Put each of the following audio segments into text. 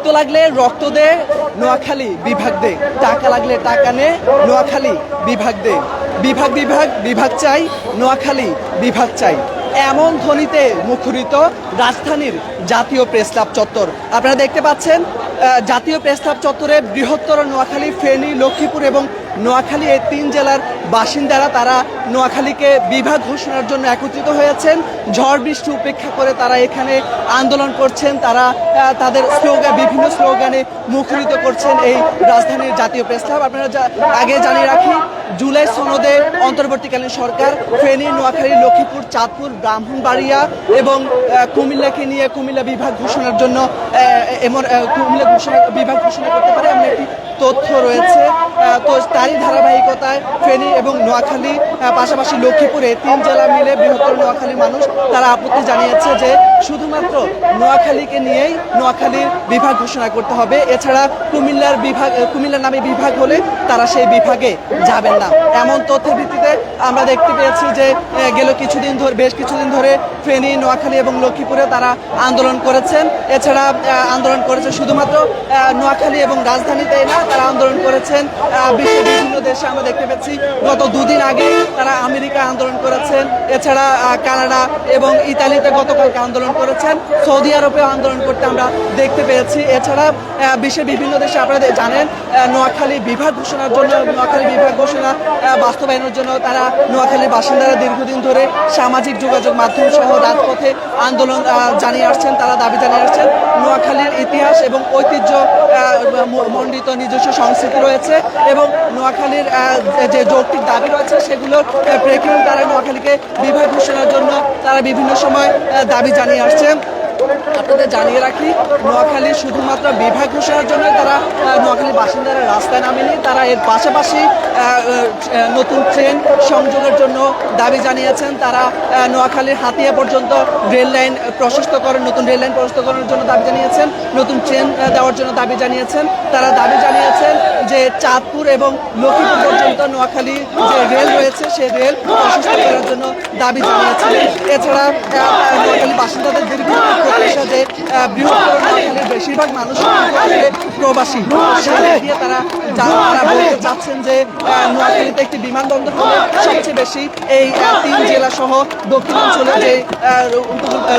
রক্ত লাগলে রক্ত দে, নোয়াখালী বিভাগ দে, টাকা লাগলে টাকা নে, নোয়াখালী বিভাগ দে, বিভাগ বিভাগ বিভাগ চাই, নোয়াখালী বিভাগ চাই। এমন ধ্বনিতে মুখরিত রাজধানীর জাতীয় প্রেস ক্লাব চত্বর। আপনারা দেখতে পাচ্ছেন জাতীয় প্রেস ক্লাব চত্বরে বৃহত্তর নোয়াখালী, ফেনী, লক্ষ্মীপুর এবং নোয়াখালী এই 3 জেলার বাসিন্দারা তারা নোয়াখালীকে বিভাগ ঘোষণার জন্য একত্রিত হয়েছেন। ঝড় বৃষ্টি উপেক্ষা করে তারা এখানে আন্দোলন করছেন। তারা তাদের বিভিন্ন স্লোগানে মুখরিত করছেন এই রাজধানীর জাতীয় প্রেস ক্লাব। আপনারা আগে জানিয়ে রাখি, জুলাই সনদে অন্তর্বর্তীকালীন সরকার ফেনী, নোয়াখালী, লক্ষ্মীপুর, চাঁদপুর, ব্রাহ্মণবাড়িয়া এবং কুমিল্লাকে নিয়ে কুমিল্লা বিভাগ ঘোষণার জন্য কুমিল্লা বিভাগ ঘোষণা করতে পারে এমন একটি তথ্য রয়েছে। তো তারই ধারাবাহিকতায় ফেনী এবং নোয়াখালী, পাশাপাশি লক্ষ্মীপুরে 3 জেলা মিলে বৃহত্তর নোয়াখালীর মানুষ তারা আপত্তি জানিয়েছে যে শুধুমাত্র নোয়াখালীকে নিয়েই নোয়াখালীর বিভাগ ঘোষণা করতে হবে। এছাড়া কুমিল্লার নামে বিভাগ হলে তারা সেই বিভাগে যাবেন না। এমন তথ্যের ভিত্তিতে আমরা দেখতে পেয়েছি যে বেশ কিছুদিন ধরে ফেনী, নোয়াখালী এবং লক্ষ্মীপুরে তারা আন্দোলন করেছেন। এছাড়া আন্দোলন করেছে শুধুমাত্র নোয়াখালী এবং রাজধানীতেই না, তারা আন্দোলন করেছেন বিশ্বের বিভিন্ন দেশে। আমরা দেখতে পেয়েছি গত 2 দিন আগে তারা আমেরিকা আন্দোলন করেছেন, এছাড়া কানাডা এবং ইতালিতে গতকালকে আন্দোলন করেছেন, সৌদি আরবেও আন্দোলন করতে আমরা দেখতে পেয়েছি। এছাড়া বিশ্বের বিভিন্ন দেশে আপনারা জানেন নোয়াখালী বিভাগ ঘোষণার জন্য, নোয়াখালী বিভাগ ঘোষণা বাস্তবায়নের জন্য তারা নোয়াখালীর বাসিন্দারা দীর্ঘদিন ধরে সামাজিক যোগাযোগ মাধ্যম সহ রাজপথে আন্দোলন জানিয়ে আসছেন। তারা দাবি জানিয়ে আসছেন নোয়াখালীর ইতিহাস এবং ঐতিহ্য মণ্ডিত নিজস্ব সংস্কৃতি রয়েছে এবং নোয়াখালীর যে যৌক্তিক দাবি রয়েছে সেগুলোর প্রেক্ষিতে তারা নোয়াখালীকে বিভাগ ঘোষণার জন্য তারা বিভিন্ন সময় দাবি জানিয়ে আসছে। আপনাদের জানিয়ে রাখি, নোয়াখালী শুধুমাত্র বিভাগ ঘোষণার জন্য তারা নোয়াখালীর বাসিন্দারা রাস্তায় নামেনি, তারা এর পাশাপাশি নতুন ট্রেন সংযোগের জন্য দাবি জানিয়েছেন। তারা নোয়াখালীর হাতিয়া পর্যন্ত নতুন রেল লাইন প্রশস্তকরণের জন্য দাবি জানিয়েছেন, নতুন ট্রেন দেওয়ার জন্য দাবি জানিয়েছেন। তারা দাবি জানিয়েছেন যে চাঁদপুর এবং লক্ষ্মীপুর পর্যন্ত নোয়াখালী যে রেল রয়েছে সেই রেল প্রশস্ত করার জন্য দাবি জানিয়েছিলেন। এছাড়া নোয়াখালী বাসিন্দাদের দীর্ঘ প্রত্যাশা যে বৃহত্তর নোয়াখালীর বেশিরভাগ মানুষ প্রবাসী, সেখানে দিয়ে তারা বলতে চাচ্ছেন যে নোয়াখালীতে একটি বিমানবন্দর হলে সবচেয়ে বেশি এই 3 জেলা সহ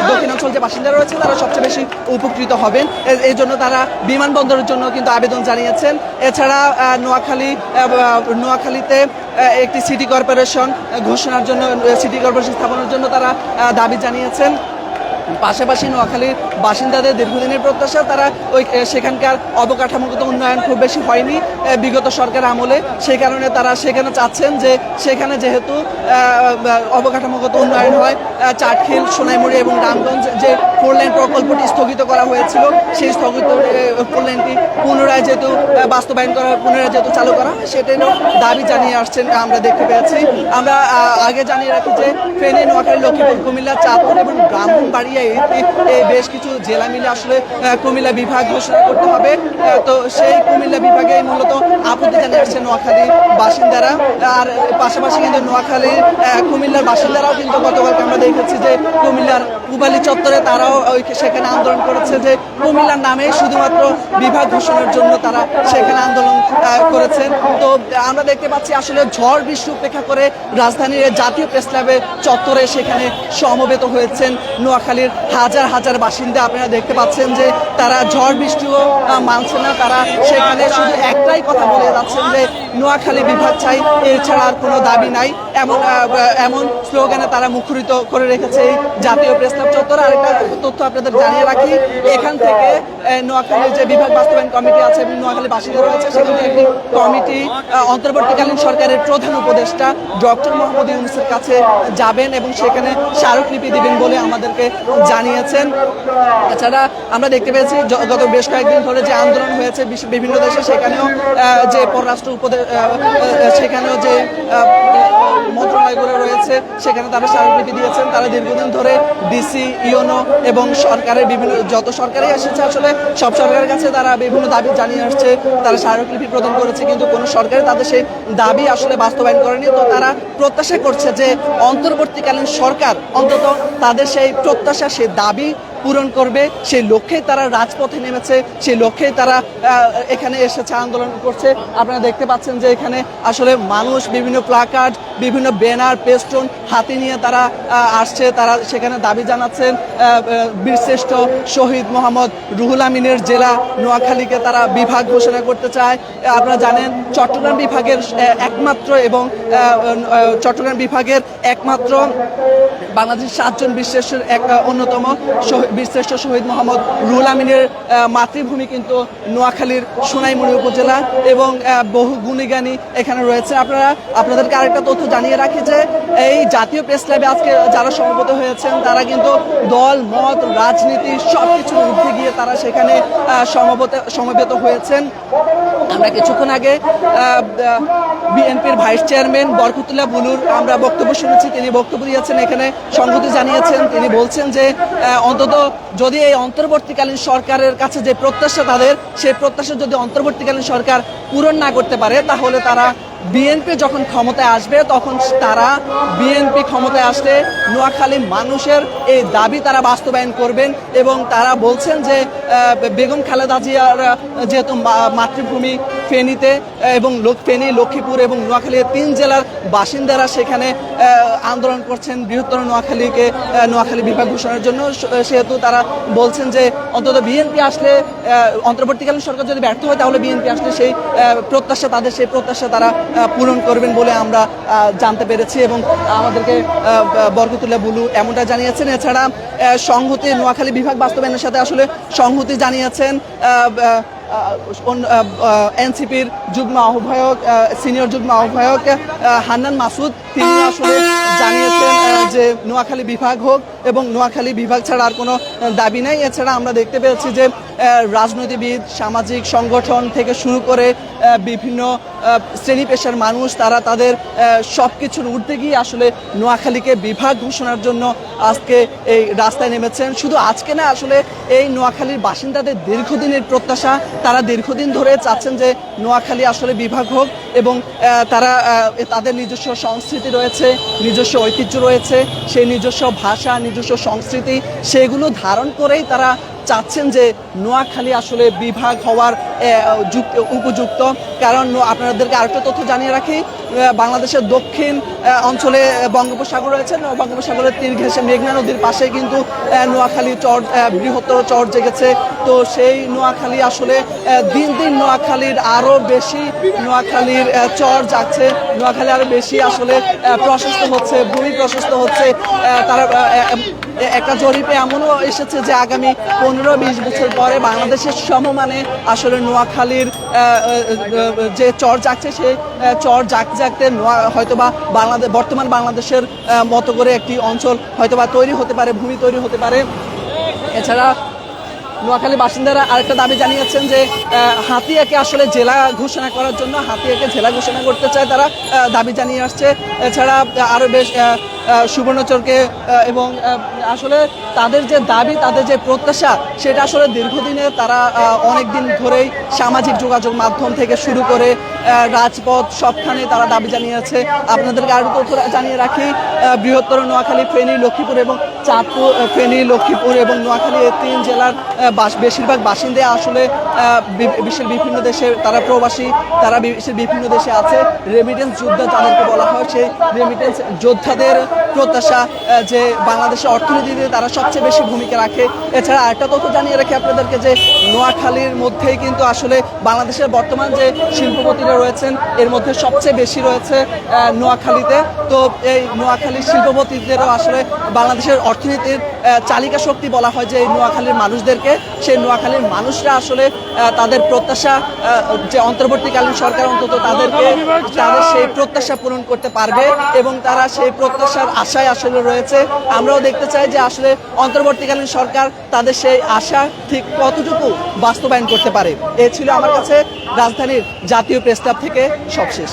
দক্ষিণাঞ্চল যে বাসিন্দা রয়েছে তারা সবচেয়ে বেশি উপকৃত হবেন। এই জন্য তারা বিমানবন্দরের জন্য কিন্তু আবেদন জানিয়েছেন। এছাড়া নোয়াখালীতে একটি সিটি কর্পোরেশন ঘোষণার জন্য, সিটি কর্পোরেশন স্থাপনের জন্য তারা দাবি জানিয়েছেন। পাশাপাশি নোয়াখালীর বাসিন্দাদের দীর্ঘদিনের প্রত্যাশা, তারা সেখানকার অবকাঠামোগত উন্নয়ন খুব বেশি হয়নি বিগত সরকার আমলে, সেই কারণে তারা সেখানে চাচ্ছেন যে সেখানে যেহেতু অবকাঠামোগত উন্নয়ন হয়, চাটখিল, সোনাইমুড়ি এবং রামগঞ্জ যে 4 লেন প্রকল্পটি স্থগিত করা হয়েছিল সেই স্থগিত 4 লেনটি পুনরায় যেহেতু চালু করা হয় সেটারও দাবি জানিয়ে আসছেন আমরা দেখতে পেয়েছি। আমরা আগে জানিয়ে রাখি যে ফেনী, নোয়াখালী, লক্ষ্মীপুর, কুমিল্লা, চাঁদপুর এবং ব্রাহ্মণবাড়িয়া এই বেশ কিছু জেলা মিলে আসলে কুমিল্লা বিভাগ ঘোষণা করতে হবে। তো সেই কুমিল্লা বিভাগে মূলত আপত্তি জানিয়ে আসছে নোয়াখালীর বাসিন্দারা। আর পাশাপাশি কিন্তু কুমিল্লার বাসিন্দারাও কিন্তু গতকালকে আমরা দেখেছি যে কুমিল্লার পুবালি চত্বরে তারাও সেখানে আন্দোলন করেছে যে কুমিল্লার নামে শুধুমাত্র বিভাগ ঘোষণার জন্য তারা সেখানে আন্দোলন করেছেন। তো আমরা দেখতে পাচ্ছি আসলে ঝড় বৃষ্টি উপেক্ষা করে রাজধানীর জাতীয় প্রেস ক্লাবের চত্বরে সেখানে সমবেত হয়েছেন নোয়াখালীর হাজার হাজার বাসিন্দা। আপনারা দেখতে পাচ্ছেন যে তারা ঝড় বৃষ্টিও মানছে না, তারা সেখানে শুধু একটাই কথা বলে যাচ্ছেন যে নোয়াখালী বিভাগ চাই, এছাড়া আর কোনো দাবি নাই। এমন স্লোগানে তারা মুখরিত করে রেখেছে এই জাতীয় প্রেস ক্লাব চত্বর। আরেকটা তথ্য আপনাদের জানিয়ে রাখি, এখান থেকে নোয়াখালীর যে বিভাগ বাস্তবায়ন কমিটি আছে এবং নোয়াখালী বাসিন্দা রয়েছে সেখান থেকে একটি কমিটি অন্তর্বর্তীকালীন সরকারের প্রধান উপদেষ্টা ডক্টর মোহাম্মদ ইউনূসের কাছে যাবেন এবং সেখানে স্মারকলিপি দিবেন বলে আমাদেরকে জানিয়েছেন। এছাড়া আমরা দেখতে পেয়েছি গত বেশ কয়েকদিন ধরে যে আন্দোলন হয়েছে বিভিন্ন দেশে, সেখানেও যে পররাষ্ট্র সেখানেও যে মন্ত্রণালয়গুলো রয়েছে সেখানে তারা স্মারকলিপি দিয়েছেন। তারা দীর্ঘদিন ধরে ডিসি, ইউনো এবং সরকারের যত সরকারই এসেছে আসলে সব সরকারের কাছে তারা বিভিন্ন দাবি জানিয়ে আসছে, তারা স্মারকলিপি প্রদান করেছে, কিন্তু কোনো সরকারে তাদের সেই দাবি আসলে বাস্তবায়ন করেনি। তো তারা প্রত্যাশা করছে যে অন্তর্বর্তীকালীন সরকার অন্তত তাদের সেই প্রত্যাশা, সেই দাবি পূরণ করবে, সেই লক্ষ্যেই তারা রাজপথে নেমেছে, সেই লক্ষ্যেই তারা এখানে এসেছে, আন্দোলন করছে। আপনারা দেখতে পাচ্ছেন যে এখানে আসলে মানুষ বিভিন্ন প্লাকার্ড, বিভিন্ন ব্যানার, পেস্টন হাতে নিয়ে তারা আসছে, তারা সেখানে দাবি জানাচ্ছেন বীরশ্রেষ্ঠ শহীদ মোহাম্মদ রুহুল আমিনের জেলা নোয়াখালীকে তারা বিভাগ ঘোষণা করতে চায়। আপনারা জানেন চট্টগ্রাম বিভাগের একমাত্র এবং চট্টগ্রাম বিভাগের একমাত্র বাংলাদেশের 7 জন বীরশ্রেষ্ঠের এক অন্যতম বীরশ্রেষ্ঠ শহীদ মোহাম্মদ রুহুল আমিনের মাতৃভূমি কিন্তু নোয়াখালীর সোনাইমুড়ি উপজেলা এবং বহু গুণীজ্ঞানী এখানে রয়েছে। আপনাদেরকে আরেকটা তথ্য জানিয়ে রাখি যে এই জাতীয় প্রেস ক্লাবে আজকে যারা সমবেত হয়েছেন তারা কিন্তু দল মত রাজনীতি সবকিছুর ঊর্ধ্বে গিয়ে তারা সেখানে সমবেত হয়েছেন। আমরা কিছুক্ষণ আগে বিএনপির ভাইস চেয়ারম্যান বরকতুল্লাহ বুলুর আমরা বক্তব্য শুনেছি, তিনি বক্তব্য দিয়েছেন, এখানে সংহতি জানিয়েছেন। তিনি বলছেন যে অন্তত যদি এই অন্তর্বর্তীকালীন সরকারের কাছে যে প্রত্যাশা তাদের, সেই প্রত্যাশা যদি অন্তর্বর্তীকালীন সরকার পূরণ না করতে পারে তাহলে তারা বিএনপি যখন ক্ষমতায় আসবে তখন তারা বিএনপি ক্ষমতায় আসলে নোয়াখালী মানুষের এই দাবি তারা বাস্তবায়ন করবেন এবং তারা বলছেন যে বেগম খালেদা জিয়ার যেহেতু মাতৃভূমি ফেনীতে এবং ফেনী, লক্ষ্মীপুর এবং নোয়াখালী 3 জেলার বাসিন্দারা সেখানে আন্দোলন করছেন বৃহত্তর নোয়াখালী বিভাগ ঘোষণার জন্য, সেহেতু তারা বলছেন যে অন্তত বিএনপি আসলে অন্তর্বর্তীকালীন সরকার যদি ব্যর্থ হয় তাহলে বিএনপি আসলে সেই প্রত্যাশা তারা পূরণ করবেন বলে আমরা জানতে পেরেছি এবং আমাদেরকে বরকতুল্লাহ বুলু এমনটা জানিয়েছেন। এছাড়া সংহতি নোয়াখালী বিভাগ বাস্তবায়নের সাথে আসলে সংহতি জানিয়েছেন এনসিপির যুগ্ম আহ্বায়ক, সিনিয়র যুগ্ম আহ্বায়ক হান্নান মাসুদ। তিনি আসলে জানিয়েছেন যে নোয়াখালী বিভাগ হোক এবং নোয়াখালী বিভাগ ছাড়া আর কোনো দাবি নাই। এছাড়া আমরা দেখতে পেয়েছি যে রাজনীতিবিদ, সামাজিক সংগঠন থেকে শুরু করে বিভিন্ন শ্রেণী পেশার মানুষ তারা তাদের সব কিছুর ঊর্ধ্বে গিয়ে আসলে নোয়াখালীকে বিভাগ ঘোষণার জন্য আজকে এই রাস্তায় নেমেছেন। শুধু আজকে না, আসলে এই নোয়াখালীর বাসিন্দাদের দীর্ঘদিনের প্রত্যাশা, তারা দীর্ঘদিন ধরে চাচ্ছেন যে নোয়াখালী আসলে বিভাগ হোক এবং তারা তাদের নিজস্ব সংস্কৃতি রয়েছে, নিজস্ব ঐতিহ্য রয়েছে, সেই নিজস্ব ভাষা, নিজস্ব সংস্কৃতি সেগুলো ধারণ করেই তারা চাচ্ছেন যে নোয়াখালী আসলে বিভাগ হওয়ার উপযুক্ত। কারণ আপনাদেরকে আরেকটা তথ্য জানিয়ে রাখি, বাংলাদেশের দক্ষিণ অঞ্চলে বঙ্গোপসাগর রয়েছে, বঙ্গোপসাগরের তীর ঘেঁষে মেঘনা নদীর পাশে কিন্তু নোয়াখালী চর, বৃহত্তর চর জেগেছে। তো সেই নোয়াখালী আসলে দিন দিন নোয়াখালীর আরও বেশি চর জাগছে, নোয়াখালী আরও বেশি আসলে প্রশস্ত হচ্ছে, ভূমি প্রশস্ত হচ্ছে। তারা একটা জরিপে এমনও এসেছে যে আগামী 15-20 বছর পরে বাংলাদেশের সমমানে আসলে নোয়াখালীর যে চর জাগছে সেই চর জাগতে হয়তোবা বর্তমান বাংলাদেশের মতো করে একটি অঞ্চল হয়তোবা তৈরি হতে পারে, ভূমি তৈরি হতে পারে। এছাড়া নোয়াখালী বাসিন্দারা আরেকটা দাবি জানিয়েছেন যে হাতিয়াকে আসলে জেলা ঘোষণা করার জন্য, হাতিয়াকে জেলা ঘোষণা করতে চায়, তারা দাবি জানিয়ে আসছে। এছাড়া আরও বেশ সুবর্ণচরকে এবং আসলে তাদের যে দাবি, তাদের যে প্রত্যাশা সেটা আসলে দীর্ঘদিনে তারা অনেক দিন ধরেই সামাজিক যোগাযোগ মাধ্যম থেকে শুরু করে রাজপথ সবখানে তারা দাবি জানিয়েছে। আপনাদেরকে আরও তথ্য জানিয়ে রাখি, বৃহত্তর নোয়াখালী, ফেনী, লক্ষ্মীপুর এবং চাঁদপুর, ফেনী, লক্ষ্মীপুর এবং নোয়াখালী এই 3 জেলার বেশিরভাগ বাসিন্দা আসলে বিশ্বের বিভিন্ন দেশে তারা প্রবাসী, তারা বিশ্বের বিভিন্ন দেশে আছে। রেমিটেন্স যোদ্ধা যাদেরকে বলা হয়, সেই রেমিটেন্স যোদ্ধাদের প্রত্যাশা যে বাংলাদেশের অর্থনীতিতে তারা সবচেয়ে বেশি ভূমিকা রাখে। এছাড়া আরেকটা তথ্য জানিয়ে রাখি আপনাদেরকে যে নোয়াখালীর মধ্যেই কিন্তু আসলে বাংলাদেশের বর্তমান যে শিল্পপতিরা রয়েছেন এর মধ্যে সবচেয়ে বেশি রয়েছে নোয়াখালীতে। তো এই নোয়াখালীর শিল্পপতিদেরও আসলে বাংলাদেশের অর্থনীতির চালিকা শক্তি বলা হয় যে এই নোয়াখালীর মানুষদেরকে। সেই নোয়াখালীর মানুষরা আসলে তাদের প্রত্যাশা যে অন্তর্বর্তীকালীন সরকার অন্তত তাদের সেই প্রত্যাশা পূরণ করতে পারবে এবং তারা সেই প্রত্যাশার আশায় আসলে রয়েছে। আমরাও দেখতে চাই যে আসলে অন্তর্বর্তীকালীন সরকার তাদের সেই আশা ঠিক কতটুকু বাস্তবায়ন করতে পারে। এ ছিল আমার কাছে রাজধানীর জাতীয় প্রেস ক্লাব থেকে সবশেষ।